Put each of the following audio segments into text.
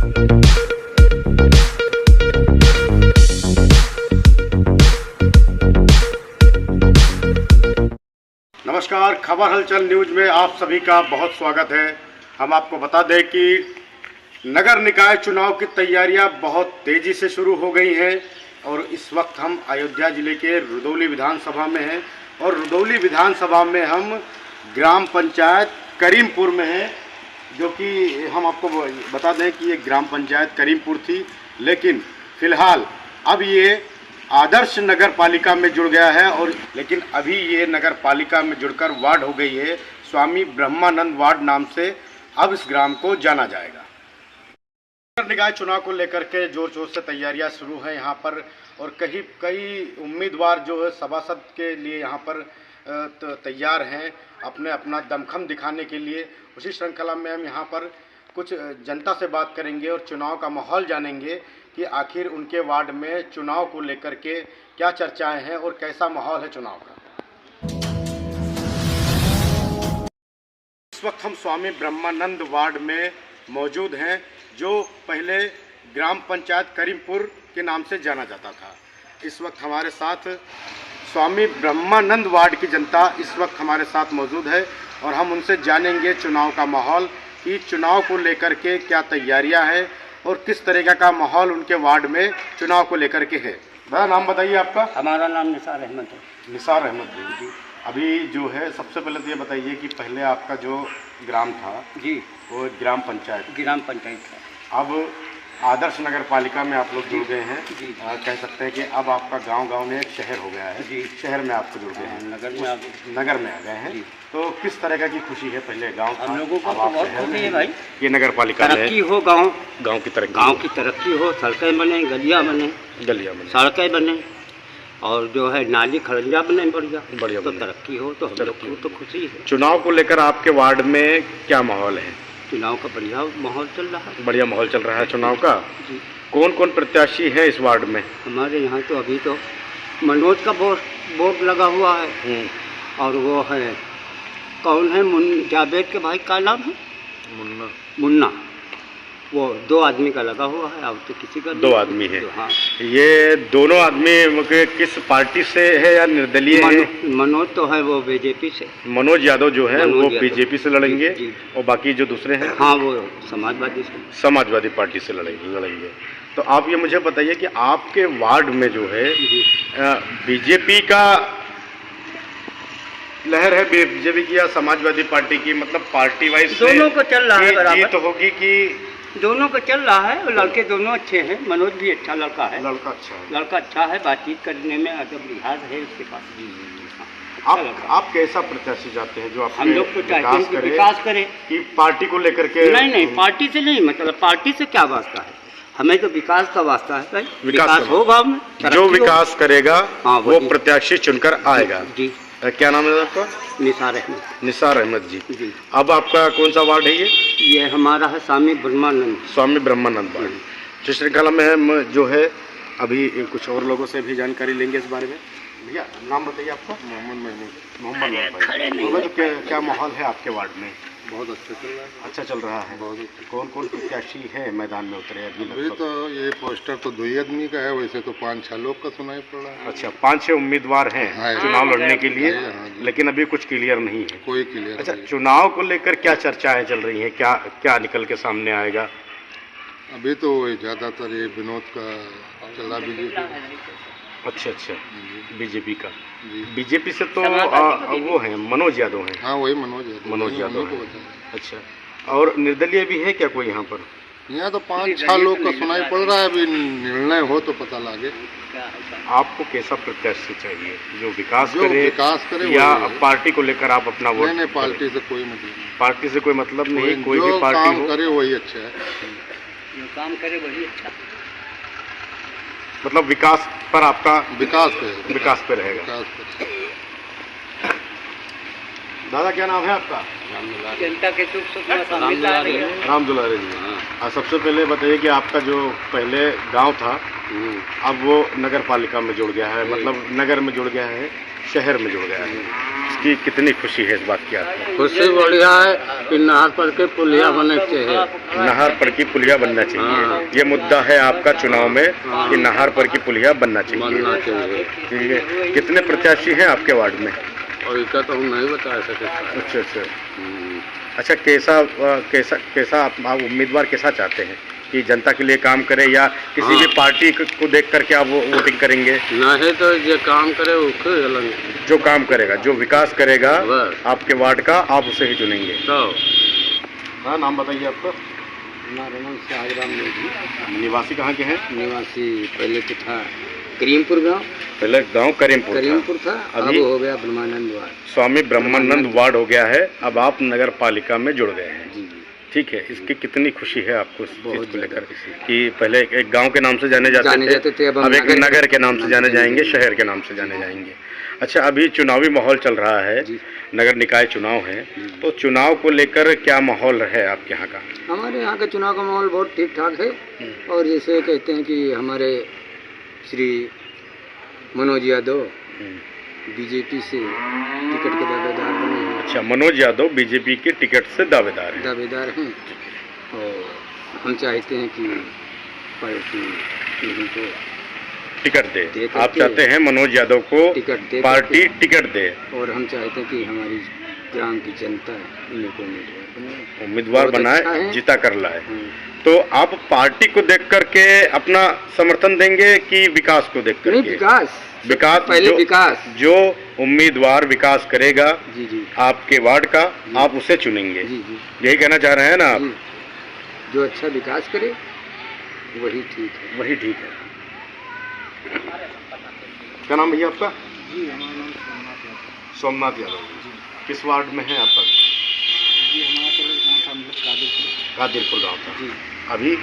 नमस्कार, खबर हलचल न्यूज में आप सभी का बहुत स्वागत है। हम आपको बता दें कि नगर निकाय चुनाव की तैयारियां बहुत तेज़ी से शुरू हो गई हैं और इस वक्त हम अयोध्या जिले के रुदौली विधानसभा में हैं और रुदौली विधानसभा में हम ग्राम पंचायत करीमपुर में हैं, जो कि हम आपको बता दें कि ये ग्राम पंचायत करीमपुर थी, लेकिन फ़िलहाल अब ये आदर्श नगर पालिका में जुड़ गया है और लेकिन अभी ये नगर पालिका में जुड़कर वार्ड हो गई है। स्वामी ब्रह्मानंद वार्ड नाम से अब इस ग्राम को जाना जाएगा। नगर निकाय चुनाव को लेकर के जोर शोर से तैयारियां शुरू हैं यहाँ पर और कई उम्मीदवार जो है सभासद के लिए यहाँ पर तैयार हैं अपना दमखम दिखाने के लिए। उसी श्रृंखला में हम यहाँ पर कुछ जनता से बात करेंगे और चुनाव का माहौल जानेंगे कि आखिर उनके वार्ड में चुनाव को लेकर के क्या चर्चाएं हैं और कैसा माहौल है चुनाव का। इस वक्त हम स्वामी ब्रह्मानंद वार्ड में मौजूद हैं, जो पहले ग्राम पंचायत करीमपुर के नाम से जाना जाता था। इस वक्त हमारे साथ स्वामी ब्रह्मानंद वार्ड की जनता इस वक्त हमारे साथ मौजूद है और हम उनसे जानेंगे चुनाव का माहौल, कि चुनाव को लेकर के क्या तैयारियां हैं और किस तरीके का माहौल उनके वार्ड में चुनाव को लेकर के है। भैया नाम बताइए आपका। हमारा नाम निसार अहमद है। निसार अहमद जी। अभी जो है सबसे पहले तो ये बताइए कि पहले आपका जो ग्राम था जी वो ग्राम पंचायत था। अब आदर्श नगर पालिका में आप लोग जुड़ गए हैं जी। कह सकते हैं कि अब आपका गांव में एक शहर हो गया है जी। शहर में आपको जुड़ गए हैं, नगर में आ गए हैं। तो किस तरह की खुशी है? पहले गांव हम लोगों को तो बहुत खुशी है भाई, ये नगर पालिका में तरक्की हो, गांव की तरक्की हो, सड़कें बने, गलियां बने, सड़कें बने और जो है नाली खड़ंजा बने बढ़िया तो तरक्की हो, तो हम लोग को तो खुशी है। चुनाव को लेकर आपके वार्ड में क्या माहौल है? चुनाव का बढ़िया माहौल चल रहा है। बढ़िया माहौल चल रहा है चुनाव का जी। कौन कौन प्रत्याशी है इस वार्ड में? हमारे यहाँ तो अभी तो मनोज का बोर्ड लगा हुआ है और वो है कौन है जावेद के भाई का नाम है मुन्ना, वो 2 आदमी का लगा हुआ है। अब तो किसी का 2 आदमी है। हाँ। ये दोनों आदमी किस पार्टी से है या निर्दलीय है? मनोज तो है वो बीजेपी से, मनोज यादव जो है वो बीजेपी से लड़ेंगे और बाकी जो दूसरे हैं हाँ वो समाजवादी पार्टी से लड़ेंगे। तो आप ये मुझे बताइए कि आपके वार्ड में जो है बीजेपी का लहर है, बीजेपी की या समाजवादी पार्टी की, मतलब पार्टी वाइज दोनों को चल रहा है बराबर। जीत होगी कि दोनों को चल रहा है और लड़के दोनों अच्छे हैं। मनोज भी अच्छा लड़का है, लड़का अच्छा है, बातचीत करने में अदब लिहाज है उसके पास। आप कैसा प्रत्याशी चाहते हैं जो आप? हम लोग तो चाहते हैं कि विकास करे, कि पार्टी को लेकर के? नहीं, पार्टी से नहीं, मतलब पार्टी से क्या वास्ता है, हमें तो विकास का वास्ता है भाई। विकास हो गाँव में, जो विकास करेगा वो प्रत्याशी चुनकर आएगा जी। क्या नाम है आपका? निसार अहमद जी। अब आपका कौन सा वार्ड है ये हमारा है स्वामी ब्रह्मानंद वार्ड। जिस श्रृंखला में हम जो है अभी कुछ और लोगों से भी जानकारी लेंगे इस बारे में। भैया नाम बताइए आपका। मोहम्मद। क्या माहौल है आपके वार्ड में? बहुत अच्छा चल रहा है। बहुत। कौन कौन प्रत्याशी है मैदान में उतरे अभी तो ये पोस्टर तो 2 ही आदमी का है, वैसे तो 5-6 लोग का सुनाई पड़ रहा है। अच्छा, 5-6 उम्मीदवार हैं चुनाव लड़ने के लिए, लेकिन अभी कुछ क्लियर नहीं है, कोई क्लियर। अच्छा, चुनाव को लेकर क्या चर्चाएं चल रही हैं? क्या निकल के सामने आएगा? अभी तो ज़्यादातर ये विनोद का चला बीजेपी। अच्छा, बीजेपी का। बीजेपी से तो वो है मनोज यादव हैं। हाँ वही मनोज यादव है। अच्छा, और निर्दलीय भी है क्या कोई यहाँ पर? यहाँ तो 5-6 लोग का सुनाई पड़ रहा है, अभी निर्णय हो तो पता लगे। आपको कैसा प्रत्याशी चाहिए जो विकास करे या पार्टी को लेकर आप अपना वोट? नहीं, पार्टी से कोई मतलब नहीं। पार्टी से कोई मतलब नहीं, कोई भी पार्टी करे वही अच्छा है, जो काम करे वही अच्छा। मतलब विकास पर आपका विकास पे रहेगा। दादा क्या नाम है आपका? राम दुलारे जी। हाँ, सबसे पहले बताइए कि आपका जो पहले गांव था अब वो नगर पालिका में जुड़ गया है, मतलब नगर में जुड़ गया है, शहर में जुड़ गया है। इसकी कितनी खुशी है इस बात की आपको? खुशी बढ़िया है कि नहर पर के पुलिया बने चाहिए। नहर पर की पुलिया बनना चाहिए। हाँ। ये मुद्दा है आपका चुनाव में हाँ। कि नहर पर की पुलिया बनना चाहिए। बनना चाहिए। ठीक है। कितने प्रत्याशी हैं आपके वार्ड में? और इसका तो हम नहीं बता सकते। अच्छा अच्छा। अच्छा, कैसा आप उम्मीदवार कैसा चाहते हैं कि जनता के लिए काम करे या किसी भी पार्टी को देख करके आप वोटिंग करेंगे? नहीं तो जो काम करे उसको जो काम करेगा, जो विकास करेगा बस। आपके वार्ड का, आप उसे ही चुनेंगे। तो हाँ, नाम बताइए आपका। निवासी कहाँ के हैं? निवासी पहले तो था करीमपुर गांव। पहले गांव करीमपुर था, अभी अब हो गया ब्रह्मानंद वार्ड। स्वामी ब्रह्मानंद वार्ड हो गया है। अब आप नगर पालिका में जुड़ गए हैं। जी। ठीक है। इसकी कितनी खुशी है आपको इस चीज़ को लेकर खुशी। कि पहले एक गांव के नाम से जाने जाते थे, अब एक नगर के नाम से जाने जाएंगे, शहर के नाम से जाने जाएंगे। अच्छा, अभी चुनावी माहौल चल रहा है, नगर निकाय चुनाव है, तो चुनाव को लेकर क्या माहौल है आपके यहाँ का? हमारे यहाँ का चुनाव का माहौल बहुत ठीक ठाक है। और जैसे कहते हैं कि हमारे श्री मनोज यादव बीजेपी से टिकट के दावेदार बने हैं। अच्छा, मनोज यादव बीजेपी के टिकट से दावेदार हैं। और हम चाहते हैं कि पार्टी इनको टिकट दे। आप चाहते हैं मनोज यादव को पार्टी टिकट दे। और हम चाहते हैं कि हमारी ग्राम की जनता इनको उम्मीदवार बनाए, जिता कर लाए। तो आप पार्टी को देख करके अपना समर्थन देंगे कि विकास को देख करके? विकास पहले विकास। जो उम्मीदवार विकास करेगा आपके वार्ड का, आप उसे चुनेंगे। यही कहना चाह रहे हैं ना आप? जो अच्छा विकास करे वही ठीक है। वही ठीक है। क्या नाम भैया आपका? जी, हमारा नाम सोमनाथ यादव। किस वार्ड में है आपका? जी, हमारा गाँव था कादिरपुर गाँव था। जी। अभी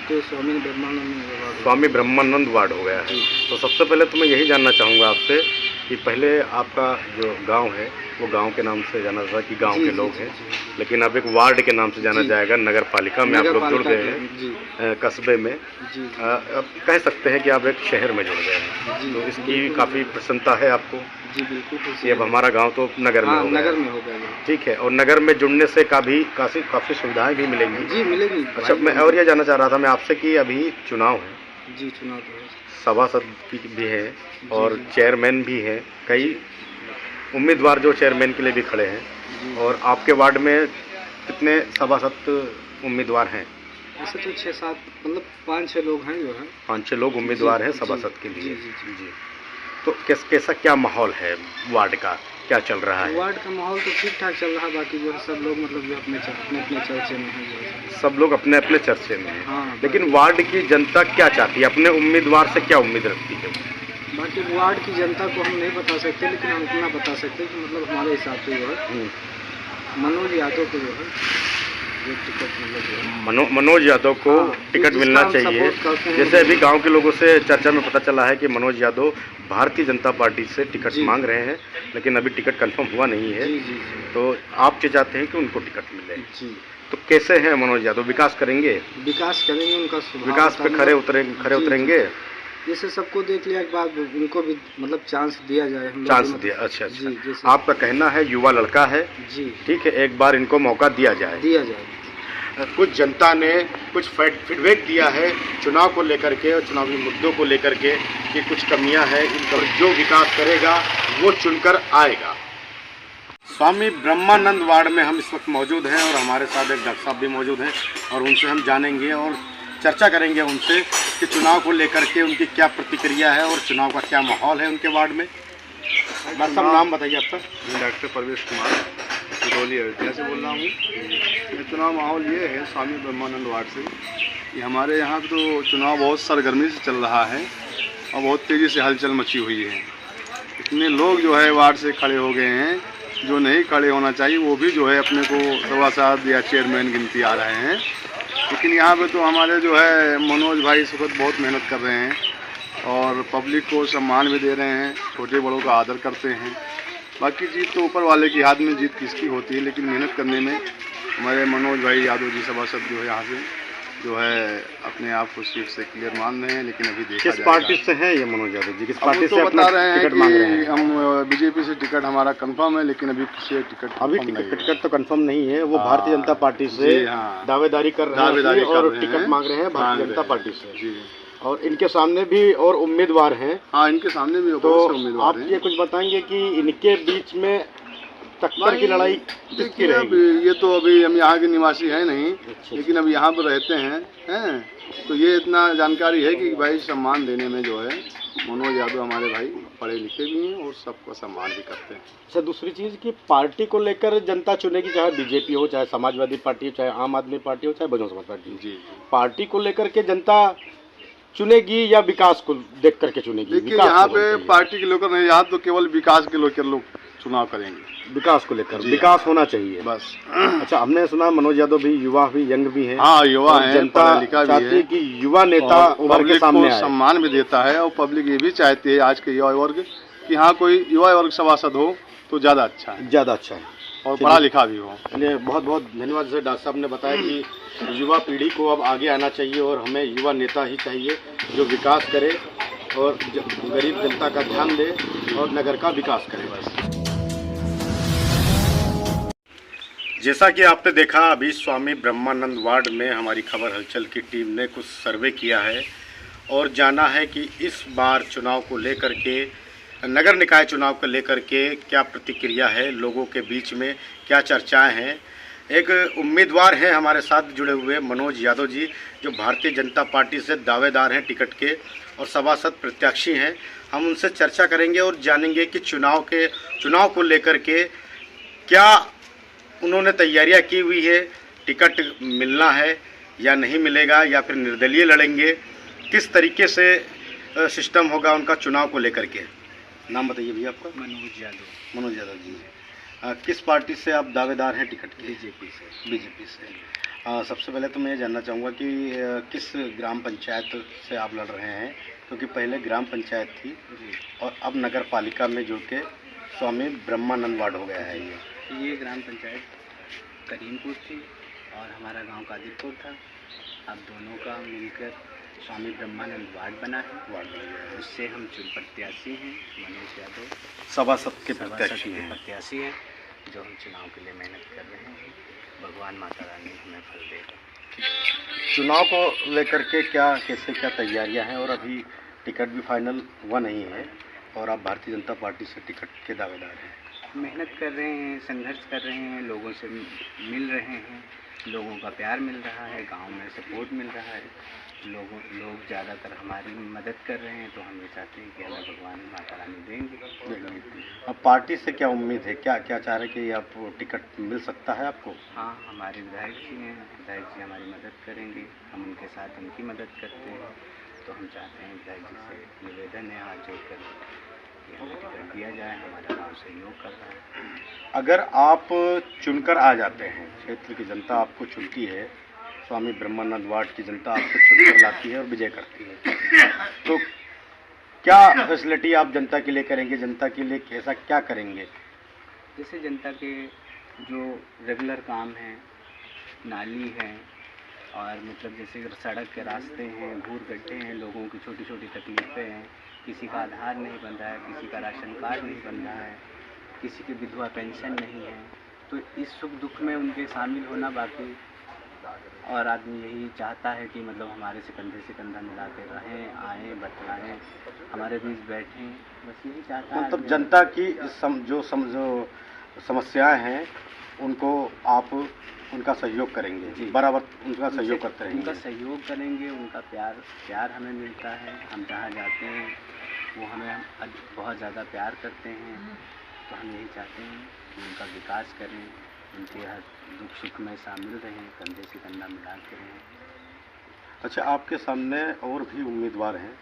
तो स्वामी ब्रह्मानंद वार्ड हो गया है। तो सबसे पहले तो मैं यही जानना चाहूँगा आपसे कि पहले आपका जो गांव है वो गांव के नाम से जाना था कि गांव के लोग हैं, लेकिन अब एक वार्ड के नाम से जाना जाएगा। नगर पालिका में आप लोग जुड़ गए हैं, कस्बे में। अब कह सकते हैं कि आप एक शहर में जुड़ गए हैं, तो इसकी काफ़ी प्रसन्नता है आपको? जी बिल्कुल। कि अब हमारा गांव तो नगर में हो गया। ठीक है। और नगर में जुड़ने से काफ़ी सुविधाएं भी मिलेंगी। जी मिलेगी। अच्छा, मैं और ये जानना चाह रहा था मैं आपसे कि अभी चुनाव है। जी, चुनाव तो है। सभासद भी है और चेयरमैन भी है, कई उम्मीदवार जो चेयरमैन के लिए भी खड़े हैं। और आपके वार्ड में कितने सभासद उम्मीदवार हैं? ऐसे तो 6-7 मतलब 5-6 लोग हैं जो है। 5-6 लोग उम्मीदवार हैं सभासद के लिए। जी। तो कैसा क्या माहौल है वार्ड का, क्या चल रहा है? वार्ड का माहौल तो ठीक ठाक चल रहा है। बाकी जो है सब लोग मतलब जो अपने चर्चे में है। सब लोग अपने अपने चर्चे में हैं। हाँ, लेकिन वार्ड की जनता क्या चाहती है? अपने उम्मीदवार से क्या उम्मीद रखती है? बाकी वार्ड की जनता को हम नहीं बता सकते, लेकिन हम इतना बता सकते हैं कि मतलब हमारे हिसाब से जो है मनोज यादव को जो है मनोज यादव को टिकट मिलना चाहिए। जैसे अभी गांव के लोगों से चर्चा में पता चला है कि मनोज यादव भारतीय जनता पार्टी से टिकट मांग रहे हैं, लेकिन अभी टिकट कंफर्म हुआ नहीं है। तो आप क्या चाहते हैं कि उनको टिकट मिले? तो कैसे हैं मनोज यादव? विकास करेंगे? विकास करेंगे। उनका विकास पे खरे उतरेंगे। जैसे सबको देख लिया के बाद उनको भी मतलब चांस दिया जाए। चांस दिया। अच्छा। आपका कहना है युवा लड़का है जी, ठीक है, एक बार इनको मौका दिया जाए। कुछ जनता ने कुछ फीडबैक दिया है चुनाव को लेकर के और चुनावी मुद्दों को लेकर के कि कुछ कमियां हैं इन पर, जो विकास करेगा वो चुनकर आएगा। स्वामी ब्रह्मानंद वार्ड में हम इस वक्त मौजूद हैं और हमारे साथ एक डॉक्टर साहब भी मौजूद हैं और उनसे हम जानेंगे और चर्चा करेंगे उनसे कि चुनाव को लेकर के उनकी क्या प्रतिक्रिया है और चुनाव का क्या माहौल है उनके वार्ड में। डॉक्टर साहब, नाम बताइए आपका? डॉक्टर परवेश कुमार, सिरौली अयोध्या से बोल रहा हूँ। चुनाव माहौल ये है स्वामी ब्रह्मानंद वार्ड से कि हमारे यहाँ तो चुनाव बहुत सरगर्मी से चल रहा है और बहुत तेज़ी से हलचल मची हुई है। इतने लोग जो है वार्ड से खड़े हो गए हैं, जो नहीं खड़े होना चाहिए वो भी जो है अपने को सभासद या चेयरमैन गिनती आ रहे हैं। लेकिन यहाँ पे तो हमारे जो है मनोज भाई इस वक्त बहुत मेहनत कर रहे हैं और पब्लिक को सम्मान भी दे रहे हैं, छोटे बड़ों का आदर करते हैं। बाकी जीत तो ऊपर वाले की हाथ में जीत किसकी होती है, लेकिन मेहनत करने में हमारे मनोज भाई यादव जी सभासद जो है यहाँ से जो है अपने आप को सीट से क्लियर मान रहे हैं, लेकिन अभी देखा किस पार्टी से है ये मनोज यादव जी? किस अब पार्टी वो से तो अपना बता रहे हैं टिकट मांग रहे कि हैं? हम बीजेपी से टिकट हमारा कंफर्म है, लेकिन अभी किसी टिकट अभी confirm नहीं है। टिकट तो कंफर्म नहीं है, वो हाँ, भारतीय जनता पार्टी से जी, हाँ। दावेदारी कर रहे हैं दावेदारी अपनी कर और रहे टिकट हैं, मांग रहे हैं भारतीय मांग जनता रहे पार्टी हैं। से। जी और इनके सामने भी और उम्मीदवार हैं, हाँ, इनके सामने भी तो बहुत से उम्मीदवार आप हैं। ये कुछ बताएंगे कि इनके बीच में टक्कर की लड़ाई किसकी देखिए, अब रहेगी? ये तो अभी हम यहाँ के निवासी हैं नहीं, अच्छा। लेकिन अब यहाँ पर रहते हैं तो ये इतना जानकारी है कि भाई सम्मान देने में जो है मनोज यादव हमारे भाई पढ़े लिखे भी हैं और सबको सम्मान भी करते हैं। अच्छा, दूसरी चीज़ कि पार्टी को लेकर जनता चुनेगी, चाहे बीजेपी हो, चाहे समाजवादी पार्टी हो, चाहे आम आदमी पार्टी हो, चाहे बहुजन समाज पार्टी हो। जी पार्टी को लेकर के जनता चुनेगी या विकास को देख करके चुनेगी? देखिए, विकास यहाँ को पे बोलते हैं। पार्टी के लोग नहीं, यहाँ तो केवल विकास के लोग चुनाव करेंगे विकास को लेकर जी, विकास होना चाहिए बस। अच्छा, हमने सुना मनोज यादव भी युवा भी यंग भी हैं। हाँ, युवा और है, जनता पढ़ा लिखा भी चाहती है है कि युवा नेता और उभर के पब्लिक सामने को आए। सम्मान भी देता है, और पब्लिक ये भी चाहती है आज के युवा वर्ग कि हाँ कोई युवा वर्ग सभासद हो तो ज़्यादा अच्छा है ज़्यादा अच्छा है और पढ़ा लिखा भी हो। चलिए, बहुत बहुत धन्यवाद। जैसे डॉक्टर साहब ने बताया कि युवा पीढ़ी को अब आगे आना चाहिए और हमें युवा नेता ही चाहिए जो विकास करे और गरीब जनता का ध्यान दे और नगर का विकास करे। बस जैसा कि आपने देखा, अभी स्वामी ब्रह्मानंद वार्ड में हमारी खबर हलचल की टीम ने कुछ सर्वे किया है और जाना है कि इस बार चुनाव को लेकर के, नगर निकाय चुनाव को लेकर के क्या प्रतिक्रिया है, लोगों के बीच में क्या चर्चाएं हैं। एक उम्मीदवार हैं हमारे साथ जुड़े हुए मनोज यादव जी, जो भारतीय जनता पार्टी से दावेदार हैं टिकट के और सभासद प्रत्याशी हैं। हम उनसे चर्चा करेंगे और जानेंगे कि चुनाव को लेकर के क्या उन्होंने तैयारियां की हुई है, टिकट मिलना है या नहीं मिलेगा, या फिर निर्दलीय लड़ेंगे, किस तरीके से सिस्टम होगा उनका चुनाव को लेकर के। नाम बताइए भैया आपका? मनोज यादव। मनोज यादव जी, किस पार्टी से आप दावेदार हैं टिकट के? बीजेपी से। बीजेपी से। सबसे पहले तो मैं ये जानना चाहूँगा कि किस ग्राम पंचायत से आप लड़ रहे हैं, क्योंकि पहले ग्राम पंचायत थी और अब नगर पालिका में जुड़ के स्वामी ब्रह्मानंद वार्ड हो गया है। ये ग्राम पंचायत करीमपुर थी और हमारा गांव कादिरपुर था। अब दोनों का मिलकर स्वामी ब्रह्मानंद वार्ड बना है। वार्ड बन गया है। उससे हम प्रत्याशी हैं, मनोज यादव सभासद के सभासद प्रत्याशी के हैं। प्रत्याशी हैं, जो हम चुनाव के लिए मेहनत कर रहे हैं। भगवान माता रानी हमें फल देगा। चुनाव को लेकर के कैसे क्या तैयारियां हैं, और अभी टिकट भी फाइनल हुआ नहीं है और आप भारतीय जनता पार्टी से टिकट के दावेदार हैं। मेहनत कर रहे हैं, संघर्ष कर रहे हैं, लोगों से मिल रहे हैं, लोगों का प्यार मिल रहा है, गांव में सपोर्ट मिल रहा है, लोग ज़्यादातर हमारी मदद कर रहे हैं। तो हम ये चाहते हैं कि हमें भगवान माता रानी देंगे। अब पार्टी से क्या उम्मीद है, क्या क्या चाह रहे हैं कि आप टिकट मिल सकता है आपको? हाँ, हमारे विधायक जी हैं, विधायक जी हमारी मदद करेंगे, हम उनके साथ उनकी मदद करते हैं। तो हम चाहते हैं विधायक जी से निवेदन है हाथ जोड़कर कि हमें टिकट दिया जाए, हमारा गाँव सहयोग कर रहा है। अगर आप चुनकर आ जाते हैं, क्षेत्र की जनता आपको चुनती है, स्वामी ब्रह्मानंद वार्ड की जनता आपको चुनकर लाती है और विजय करती है, तो क्या फैसिलिटी आप जनता के लिए करेंगे, जनता के लिए कैसा क्या करेंगे? जैसे जनता के जो रेगुलर काम हैं, नाली है और मतलब जैसे सड़क के रास्ते हैं, भूर गड्ढे हैं, लोगों की छोटी छोटी तकलीफ़ें हैं, किसी का आधार नहीं बन रहा है, किसी का राशन कार्ड नहीं बन रहा है, किसी की विधवा पेंशन नहीं है, तो इस सुख दुख में उनके शामिल होना बाकी। और आदमी यही चाहता है कि मतलब हमारे से कंधा मिला के रहें, आएँ, बतलाएँ, हमारे बीच बैठें, बस यही चाहता है। मतलब जनता की जो समस्याएं हैं उनको आप उनका सहयोग करेंगे जी, बराबर उनका सहयोग करते उनका रहेंगे। सहयोग करेंगे, उनका प्यार हमें मिलता है। हम जहाँ जाते हैं वो हमें बहुत ज़्यादा प्यार करते हैं। तो हम यही चाहते हैं कि उनका विकास करें, उनके हर दुख सुख में शामिल रहें, कंधे से कंधा मिला के रहें। अच्छा, आपके सामने और भी उम्मीदवार हैं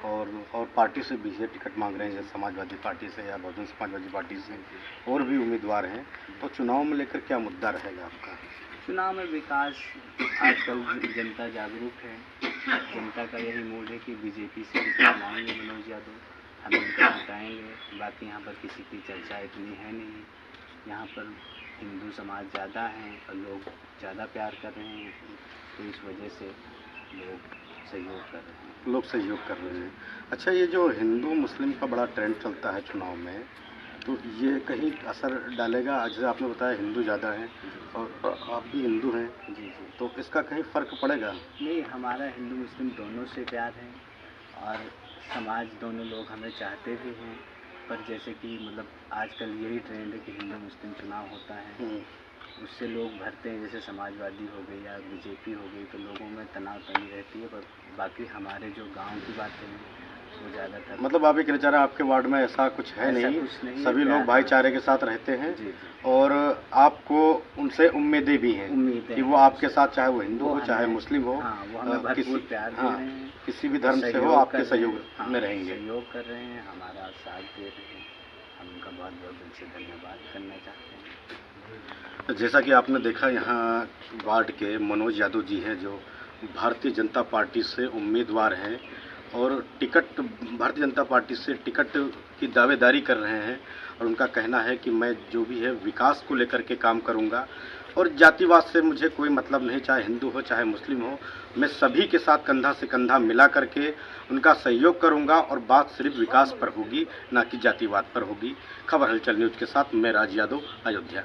और पार्टी से भी से टिकट मांग रहे हैं, जैसे समाजवादी पार्टी से या बहुजन समाजवादी पार्टी से और भी उम्मीदवार हैं, तो चुनाव में लेकर क्या मुद्दा रहेगा आपका? चुनाव में विकास, आजकल जनता जागरूक है, जनता का यही मूड है कि बीजेपी से टिकट लाएंगे मनोज यादव, हम उनको जिताएंगे। बाकी यहाँ पर किसी की चर्चा इतनी है नहीं, यहाँ पर हिंदू समाज ज़्यादा हैं और लोग ज़्यादा प्यार कर रहे हैं तो इस वजह से लोग सहयोग कर रहे हैं। लोग सहयोग कर रहे हैं। अच्छा, ये जो हिंदू मुस्लिम का बड़ा ट्रेंड चलता है चुनाव में, तो ये कहीं असर डालेगा? जैसे आपने बताया हिंदू ज़्यादा हैं और आप भी हिंदू हैं, जी जी। तो इसका कहीं फ़र्क पड़ेगा? नहीं, हमारा हिंदू मुस्लिम दोनों से प्यार है और समाज दोनों लोग हमें चाहते भी हैं, पर जैसे कि मतलब आजकल यही ट्रेंड है कि हिंदू मुस्लिम चुनाव होता है, उससे लोग भरते हैं, जैसे समाजवादी हो गई या बीजेपी हो गई, तो लोगों में तनाव तनी रहती है। पर बाकी हमारे जो गांव की बातें हैं वो ज़्यादातर मतलब आप ये कहना चाह रहे हैं आपके वार्ड में ऐसा कुछ है? ऐसा नहीं, कुछ नहीं है, सभी लोग प्यार- भाईचारे के साथ रहते हैं। जी जी। और आपको उनसे उम्मीदें भी हैं उम्मीदें कि वो हैं। आपके साथ, चाहे वो हिंदू वो हो चाहे हमें- मुस्लिम हो, हाँ, वो हमें भरपूर प्यार दे हाँ, रहे हैं, किसी भी धर्म से हो, सहयोग आपके कर रहे हैं, सहयोग हाँ, में रहेंगे। सहयोग कर रहे हैं, हमारा साथ दे रहे हैं। हम उनका बहुत बहुत दिल से धन्यवाद करना चाहते हैं। जैसा कि आपने देखा, यहाँ वार्ड के मनोज यादव जी हैं जो भारतीय जनता पार्टी से उम्मीदवार हैं और टिकट भारतीय जनता पार्टी से टिकट की दावेदारी कर रहे हैं। और उनका कहना है कि मैं जो भी है विकास को लेकर के काम करूंगा और जातिवाद से मुझे कोई मतलब नहीं, चाहे हिंदू हो चाहे मुस्लिम हो, मैं सभी के साथ कंधा से कंधा मिला करके उनका सहयोग करूंगा और बात सिर्फ विकास पर होगी, ना कि जातिवाद पर होगी। खबर हलचल न्यूज़ के साथ मैं राज यादव, अयोध्या।